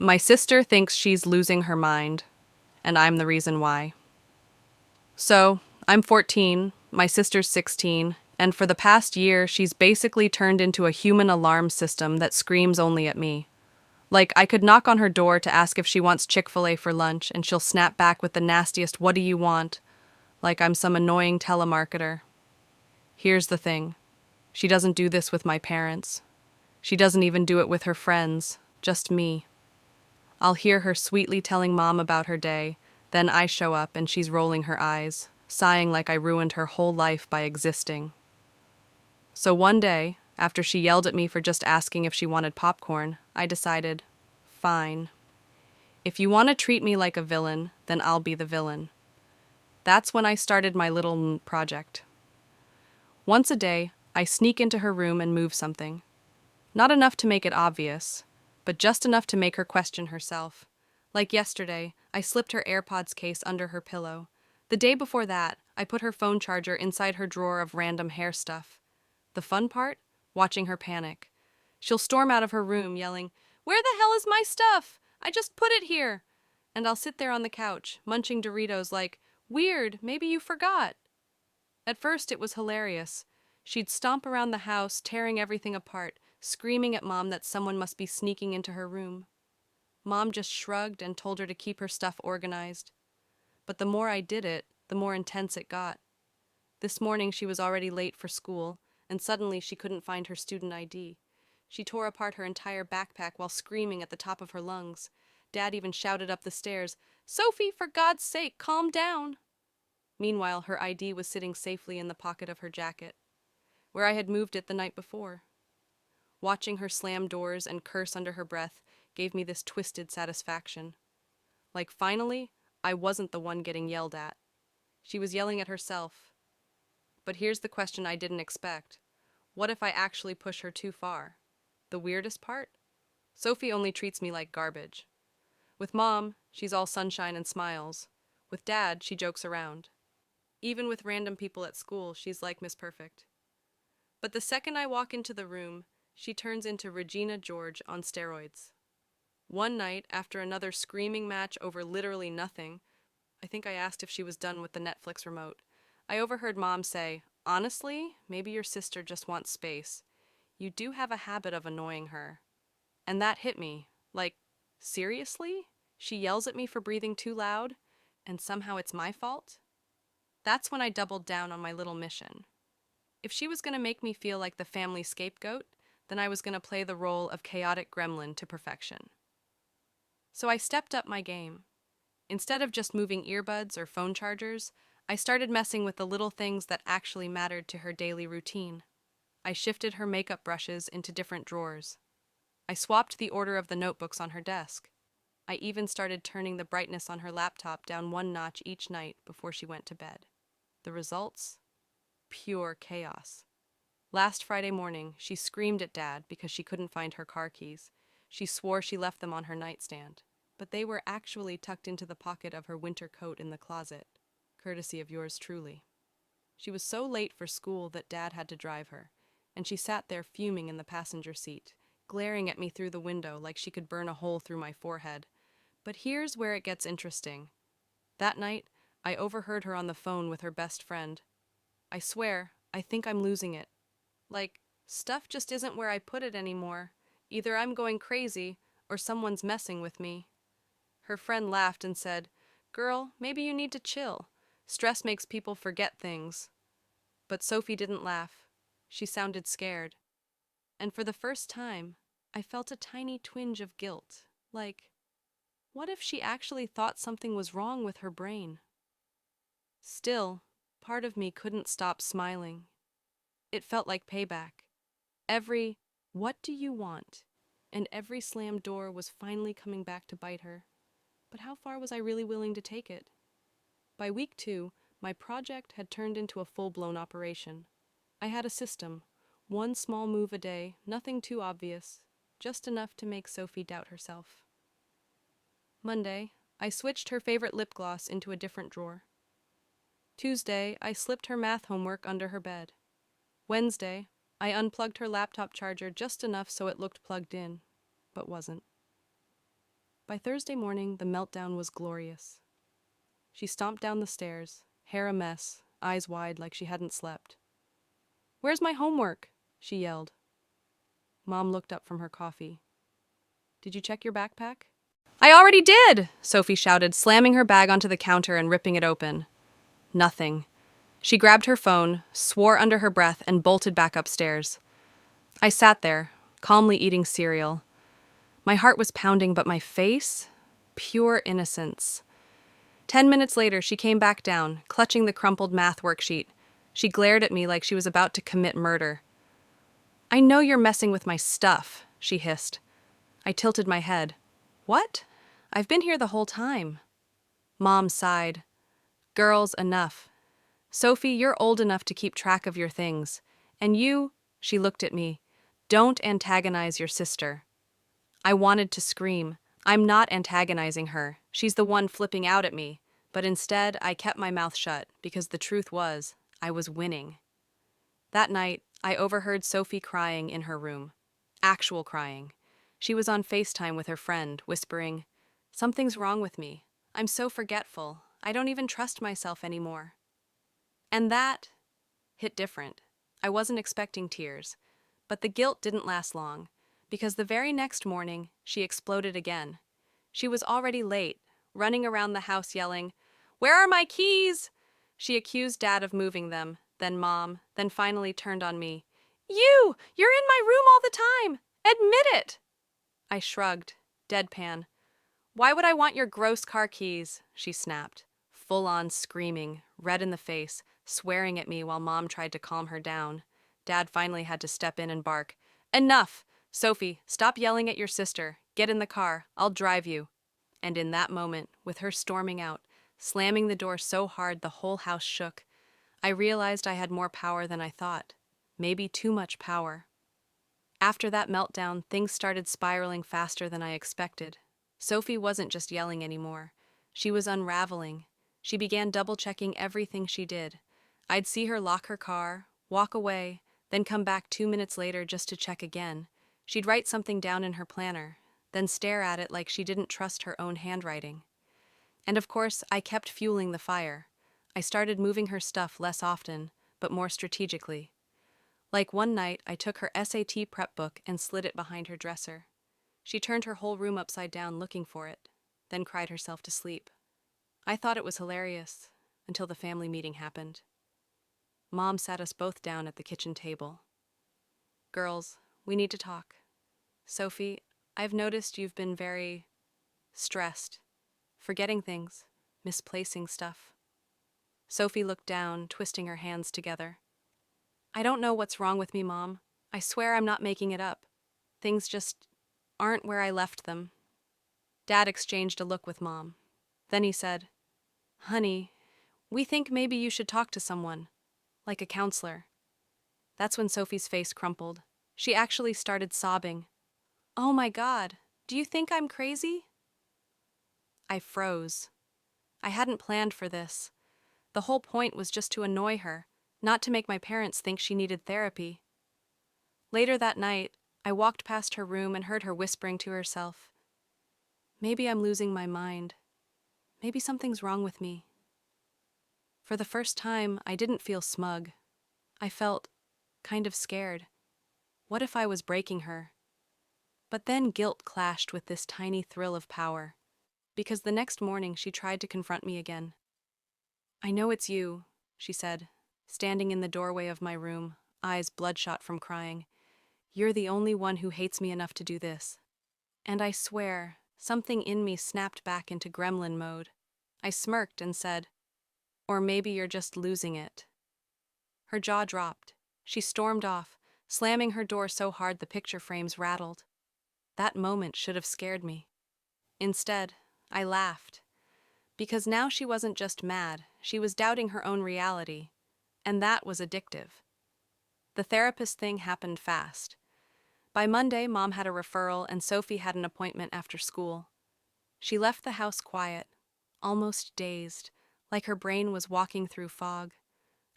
My sister thinks she's losing her mind, and I'm the reason why. So, I'm 14, my sister's 16, and for the past year, she's basically turned into a human alarm system that screams only at me. Like, I could knock on her door to ask if she wants Chick-fil-A for lunch, and she'll snap back with the nastiest, "What do you want?" Like I'm some annoying telemarketer. Here's the thing. She doesn't do this with my parents. She doesn't even do it with her friends, just me. I'll hear her sweetly telling Mom about her day, then I show up and she's rolling her eyes, sighing like I ruined her whole life by existing. So one day, after she yelled at me for just asking if she wanted popcorn, I decided, fine. If you want to treat me like a villain, then I'll be the villain. That's when I started my little project. Once a day, I sneak into her room and move something. Not enough to make it obvious, but just enough to make her question herself. Like yesterday, I slipped her AirPods case under her pillow. The day before that, I put her phone charger inside her drawer of random hair stuff. The fun part? Watching her panic. She'll storm out of her room yelling, "Where the hell is my stuff? I just put it here!" And I'll sit there on the couch, munching Doritos like, "Weird, maybe you forgot." At first it was hilarious. She'd stomp around the house, tearing everything apart, screaming at Mom that someone must be sneaking into her room. Mom just shrugged and told her to keep her stuff organized. But the more I did it, the more intense it got. This morning she was already late for school, and suddenly she couldn't find her student ID. She tore apart her entire backpack while screaming at the top of her lungs. Dad even shouted up the stairs, "Sophie, for God's sake, calm down!" Meanwhile, her ID was sitting safely in the pocket of her jacket, where I had moved it the night before. Watching her slam doors and curse under her breath gave me this twisted satisfaction. Like, finally, I wasn't the one getting yelled at. She was yelling at herself. But here's the question I didn't expect. What if I actually push her too far? The weirdest part? Sophie only treats me like garbage. With Mom, she's all sunshine and smiles. With Dad, she jokes around. Even with random people at school, she's like Miss Perfect. But the second I walk into the room, she turns into Regina George on steroids. One night, after another screaming match over literally nothing, I think I asked if she was done with the Netflix remote, I overheard Mom say, "Honestly, maybe your sister just wants space. You do have a habit of annoying her." And that hit me. Like, seriously? She yells at me for breathing too loud, and somehow it's my fault? That's when I doubled down on my little mission. If she was going to make me feel like the family scapegoat, then I was going to play the role of chaotic gremlin to perfection. So I stepped up my game. Instead of just moving earbuds or phone chargers, I started messing with the little things that actually mattered to her daily routine. I shifted her makeup brushes into different drawers. I swapped the order of the notebooks on her desk. I even started turning the brightness on her laptop down one notch each night before she went to bed. The results? Pure chaos. Last Friday morning, she screamed at Dad because she couldn't find her car keys. She swore she left them on her nightstand, but they were actually tucked into the pocket of her winter coat in the closet, courtesy of yours truly. She was so late for school that Dad had to drive her, and she sat there fuming in the passenger seat, glaring at me through the window like she could burn a hole through my forehead. But here's where it gets interesting. That night, I overheard her on the phone with her best friend. I swear, I think I'm losing it. Like, stuff just isn't where I put it anymore. Either I'm going crazy, or someone's messing with me. Her friend laughed and said, "Girl, maybe you need to chill. Stress makes people forget things." But Sophie didn't laugh. She sounded scared. And for the first time, I felt a tiny twinge of guilt. Like, what if she actually thought something was wrong with her brain? Still, part of me couldn't stop smiling. It felt like payback. Every, "What do you want?" and every slammed door was finally coming back to bite her. But how far was I really willing to take it? By week 2, my project had turned into a full-blown operation. I had a system, one small move a day, nothing too obvious, just enough to make Sophie doubt herself. Monday, I switched her favorite lip gloss into a different drawer. Tuesday, I slipped her math homework under her bed. Wednesday, I unplugged her laptop charger just enough so it looked plugged in, but wasn't. By Thursday morning, the meltdown was glorious. She stomped down the stairs, hair a mess, eyes wide like she hadn't slept. "Where's my homework?" she yelled. Mom looked up from her coffee. "Did you check your backpack?" "I already did!" Sophie shouted, slamming her bag onto the counter and ripping it open. Nothing. She grabbed her phone, swore under her breath, and bolted back upstairs. I sat there, calmly eating cereal. My heart was pounding, but my face? Pure innocence. 10 minutes later, she came back down, clutching the crumpled math worksheet. She glared at me like she was about to commit murder. "I know you're messing with my stuff," she hissed. I tilted my head. "What? I've been here the whole time." Mom sighed. "Girls, enough. Sophie, you're old enough to keep track of your things. And you," she looked at me, "don't antagonize your sister." I wanted to scream. I'm not antagonizing her. She's the one flipping out at me. But instead, I kept my mouth shut because the truth was, I was winning. That night, I overheard Sophie crying in her room. Actual crying. She was on FaceTime with her friend, whispering, "Something's wrong with me. I'm so forgetful. I don't even trust myself anymore." And that hit different. I wasn't expecting tears. But the guilt didn't last long, because the very next morning, she exploded again. She was already late, running around the house yelling, "Where are my keys?" She accused Dad of moving them, then Mom, then finally turned on me. You're in my room all the time! Admit it!" I shrugged, deadpan. "Why would I want your gross car keys?" she snapped, full on screaming, red in the face, swearing at me while Mom tried to calm her down. Dad finally had to step in and bark. "Enough! Sophie, stop yelling at your sister. Get in the car. I'll drive you." And in that moment, with her storming out, slamming the door so hard the whole house shook, I realized I had more power than I thought. Maybe too much power. After that meltdown, things started spiraling faster than I expected. Sophie wasn't just yelling anymore. She was unraveling. She began double-checking everything she did. I'd see her lock her car, walk away, then come back 2 minutes later just to check again. She'd write something down in her planner, then stare at it like she didn't trust her own handwriting. And of course, I kept fueling the fire. I started moving her stuff less often, but more strategically. Like one night, I took her SAT prep book and slid it behind her dresser. She turned her whole room upside down looking for it, then cried herself to sleep. I thought it was hilarious, until the family meeting happened. Mom sat us both down at the kitchen table. "Girls, we need to talk. Sophie, I've noticed you've been very stressed, forgetting things, misplacing stuff." Sophie looked down, twisting her hands together. "I don't know what's wrong with me, Mom. I swear I'm not making it up. Things just aren't where I left them." Dad exchanged a look with Mom. Then he said, "Honey, we think maybe you should talk to someone, like a counselor." That's when Sophie's face crumpled. She actually started sobbing. "Oh my God, do you think I'm crazy?" I froze. I hadn't planned for this. The whole point was just to annoy her, not to make my parents think she needed therapy. Later that night, I walked past her room and heard her whispering to herself, "Maybe I'm losing my mind. Maybe something's wrong with me." For the first time, I didn't feel smug. I felt kind of scared. What if I was breaking her? But then guilt clashed with this tiny thrill of power, because the next morning she tried to confront me again. "I know it's you," she said, standing in the doorway of my room, eyes bloodshot from crying. "You're the only one who hates me enough to do this." And I swear, something in me snapped back into gremlin mode. I smirked and said, "Or maybe you're just losing it." Her jaw dropped. She stormed off, slamming her door so hard the picture frames rattled. That moment should have scared me. Instead, I laughed. Because now she wasn't just mad, she was doubting her own reality. And that was addictive. The therapist thing happened fast. By Monday, Mom had a referral and Sophie had an appointment after school. She left the house quiet, almost dazed, like her brain was walking through fog.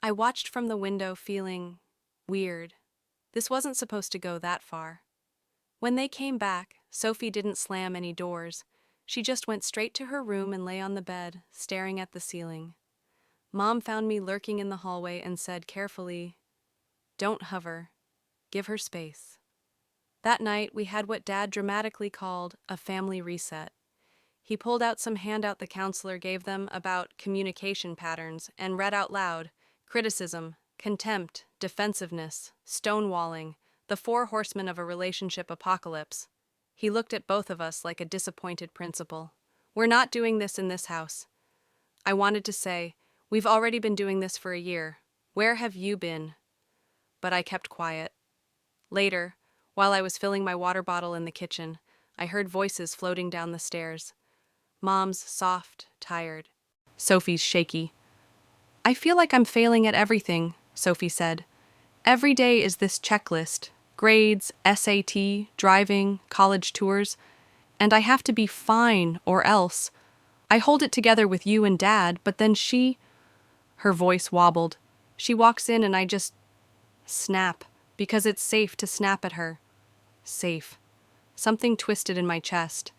I watched from the window feeling weird. This wasn't supposed to go that far. When they came back, Sophie didn't slam any doors. She just went straight to her room and lay on the bed, staring at the ceiling. Mom found me lurking in the hallway and said carefully, "Don't hover. Give her space." That night, we had what Dad dramatically called a family reset. He pulled out some handout the counselor gave them about communication patterns and read out loud criticism, contempt, defensiveness, stonewalling, the four horsemen of a relationship apocalypse. He looked at both of us like a disappointed principal. "We're not doing this in this house." I wanted to say, "We've already been doing this for a year. Where have you been?" But I kept quiet. Later, while I was filling my water bottle in the kitchen, I heard voices floating down the stairs. Mom's soft, tired. Sophie's shaky. "I feel like I'm failing at everything," Sophie said. "Every day is this checklist, grades, SAT, driving, college tours, and I have to be fine or else. I hold it together with you and Dad, but then her voice wobbled. She walks in and I just snap, because it's safe to snap at her. Safe. Something twisted in my chest.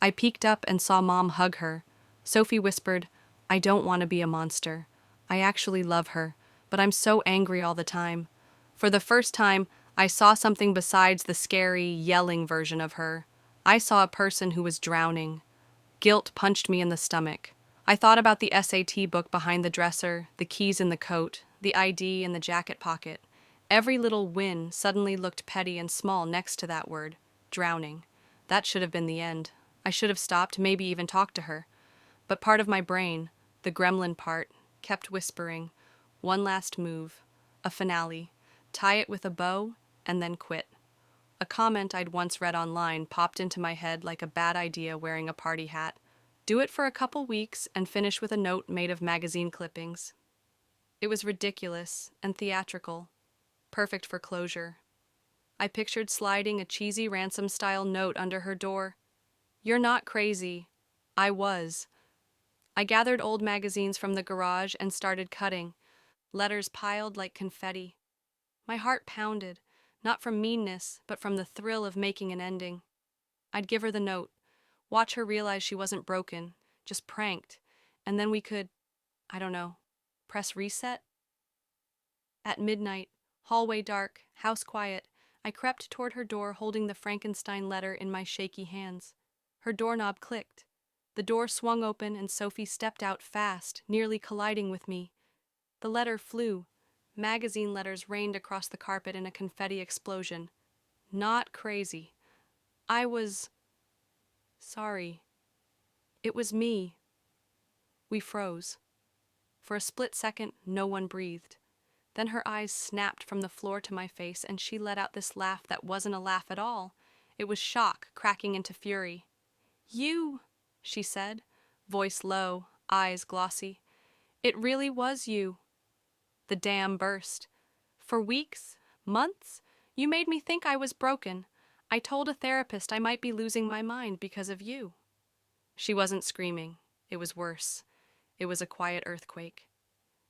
I peeked up and saw Mom hug her. Sophie whispered, "I don't want to be a monster. I actually love her, but I'm so angry all the time." For the first time, I saw something besides the scary, yelling version of her. I saw a person who was drowning. Guilt punched me in the stomach. I thought about the SAT book behind the dresser, the keys in the coat, the ID in the jacket pocket. Every little win suddenly looked petty and small next to that word, drowning. That should have been the end. I should have stopped, maybe even talked to her. But part of my brain, the gremlin part, kept whispering, one last move, a finale, tie it with a bow, and then quit. A comment I'd once read online popped into my head like a bad idea wearing a party hat. Do it for a couple weeks and finish with a note made of magazine clippings. It was ridiculous and theatrical, perfect for closure. I pictured sliding a cheesy ransom-style note under her door. "You're not crazy." I was. I gathered old magazines from the garage and started cutting, letters piled like confetti. My heart pounded, not from meanness, but from the thrill of making an ending. I'd give her the note, watch her realize she wasn't broken, just pranked, and then we could, I don't know, press reset? At midnight, hallway dark, house quiet, I crept toward her door holding the Frankenstein letter in my shaky hands. Her doorknob clicked. The door swung open and Sophie stepped out fast, nearly colliding with me. The letter flew. Magazine letters rained across the carpet in a confetti explosion. Not crazy. I was sorry. It was me. We froze. For a split second, no one breathed. Then her eyes snapped from the floor to my face and she let out this laugh that wasn't a laugh at all. It was shock cracking into fury. "You," she said, voice low, eyes glossy. "It really was you." The dam burst. "For weeks, months, you made me think I was broken. I told a therapist I might be losing my mind because of you." She wasn't screaming. It was worse. It was a quiet earthquake.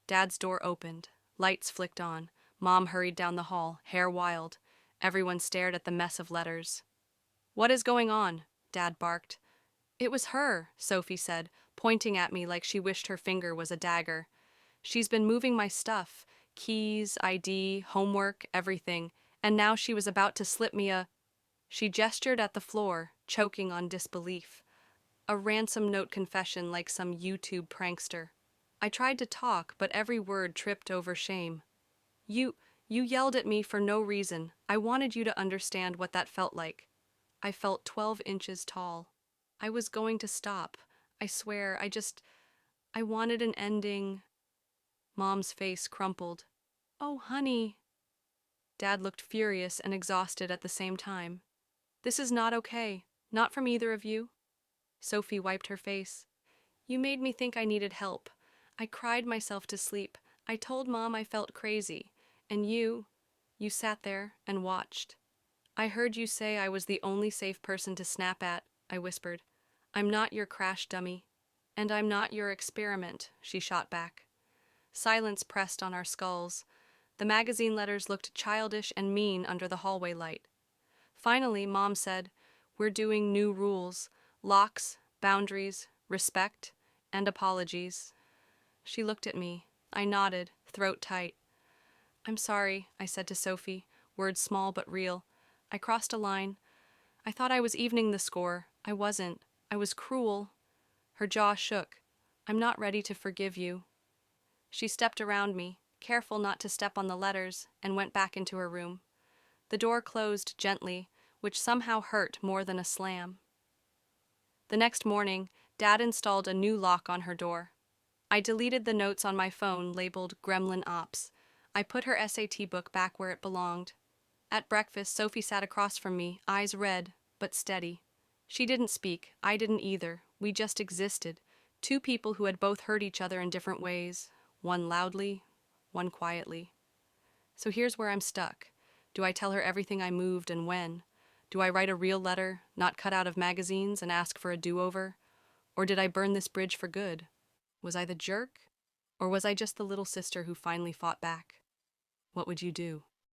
Dad's door opened. Lights flicked on. Mom hurried down the hall, hair wild. Everyone stared at the mess of letters. "What is going on?" Dad barked. "It was her," Sophie said, pointing at me like she wished her finger was a dagger. "She's been moving my stuff, keys, ID, homework, everything, and now she was about to slip me a—" She gestured at the floor, choking on disbelief. "A ransom note confession like some YouTube prankster." I tried to talk, but every word tripped over shame. You yelled at me for no reason. I wanted you to understand what that felt like." I felt 12 inches tall. I was going to stop. I swear, I wanted an ending. Mom's face crumpled. "Oh, honey." Dad looked furious and exhausted at the same time. "This is not okay. Not from either of you." Sophie wiped her face. "You made me think I needed help. I cried myself to sleep. I told Mom I felt crazy. And you sat there and watched. I heard you say I was the only safe person to snap at," I whispered. "I'm not your crash dummy. And I'm not your experiment," she shot back. Silence pressed on our skulls. The magazine letters looked childish and mean under the hallway light. Finally, Mom said, "We're doing new rules. Locks, boundaries, respect, and apologies. She looked at me. I nodded, throat tight. I'm sorry, I said to Sophie, words small but real. I crossed a line. I thought I was evening the score. I wasn't. I was cruel. Her jaw shook. I'm not ready to forgive you. She stepped around me, careful not to step on the letters, and went back into her room. The door closed gently, which somehow hurt more than a slam. The next morning, Dad installed a new lock on her door. I deleted the notes on my phone labeled Gremlin Ops. I put her SAT book back where it belonged. At breakfast, Sophie sat across from me, eyes red, but steady. She didn't speak, I didn't either. We just existed. Two people who had both hurt each other in different ways, one loudly, one quietly. So here's where I'm stuck. Do I tell her everything I moved and when? Do I write a real letter, not cut out of magazines, and ask for a do-over? Or did I burn this bridge for good? Was I the jerk? Or was I just the little sister who finally fought back? What would you do?